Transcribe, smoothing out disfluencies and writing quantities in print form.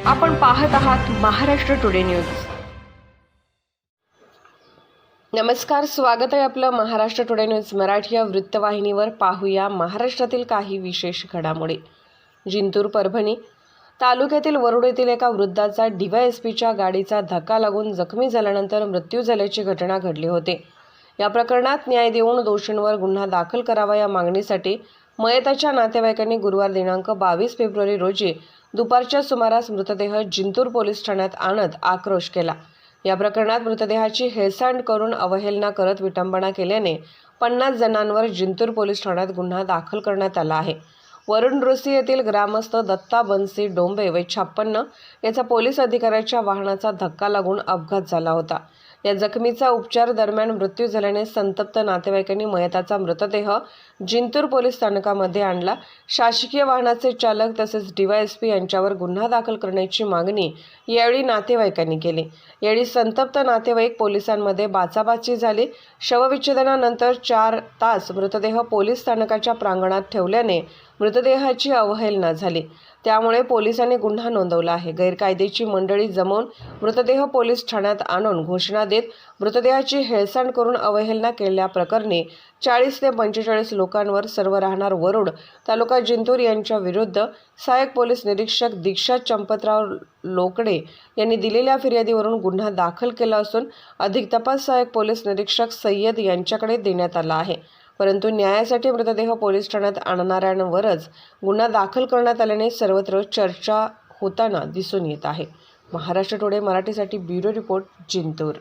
आपण पाहत आहात महाराष्ट्र टुडे न्यूज। नमस्कार, स्वागत आहे आपलं महाराष्ट्र टुडे न्यूज मराठी या वृत्तवाहिनीवर। पाहूया महाराष्ट्रातील काही विशेष घडामोडी। जिंतूर परभणी तालुक्यातील वरुड येथील एका वृद्धाचा DYSPच्या गाडीचा धक्का लागून जखमी झाल्यानंतर मृत्यू झाल्याची घटना घडली होती। या प्रकरणात न्याय देऊन दोषींवर गुन्हा दाखल करावा या मागणीसाठी मयताच्या नातेवाईकांनी गुरुवार दिनांक 22 फेब्रुवारी रोजी दुपारच्या सुमारास मृतदेह जिंतूर पोलीस ठाण्यात आणत आक्रोश केला। या प्रकरणात मृतदेहाची हेळसांड करून अवहेलना करत विटंबना केल्याने 50 जणांवर जिंतूर पोलीस ठाण्यात गुन्हा दाखल करण्यात आला आहे। वरुण रोसी येथील ग्रामस्थ दत्ता बनसी डोंबे वय 56 याचा पोलीस अधिकाऱ्याच्या वाहनाचा धक्का लागून अपघात झाला होता। या जखमीचा उपचार दरम्यान मृत्यू झाल्याने संतप्त नातेवाईकांनी मयताचा मृतदेह जिंतूर पोलीस स्थानकामध्ये आणला। शासकीय वाहनाचे चालक तसेच DYSP यांच्यावर गुन्हा दाखल करण्याची मागणी यावेळी नातेवाईकांनी केली। यावेळी संतप्त नातेवाईक पोलिसांमध्ये बाचाबाची झाली। शवविच्छेदनानंतर 4 तास मृतदेह पोलीस स्थानकाच्या प्रांगणात ठेवल्याने मृतदेहाची अवहेलना झाली। त्यामुळे पोलिसांनी गुन्हा नोंदवला आहे। गैरकायदेची मंडळी जमवून मृतदेह पोलीस ठाण्यात आणून घोषणा देत मृतदेहाची हेळसांड करून अवहेलना केल्याप्रकरणी 40 ते 45 लोकांवर सर्व राहणार वरुड तालुका जिंतूर यांच्या विरुद्ध सहाय्यक पोलीस निरीक्षक दीक्षा चंपतराव लोकडे यांनी दिलेल्या फिर्यादीवरून गुन्हा दाखल केला असून अधिक तपास सहाय्यक पोलीस निरीक्षक सय्यद यांच्याकडे देण्यात आला आहे। परंतु न्यायासाठी मृतदेह पोलीस ठाण्यात आणणाऱ्यांवरच गुन्हा दाखल करण्यात आल्याने सर्वत्र चर्चा होताना दिसून येत आहे। महाराष्ट्र टुडे मराठीसाठी ब्युरो रिपोर्ट जिंतूर।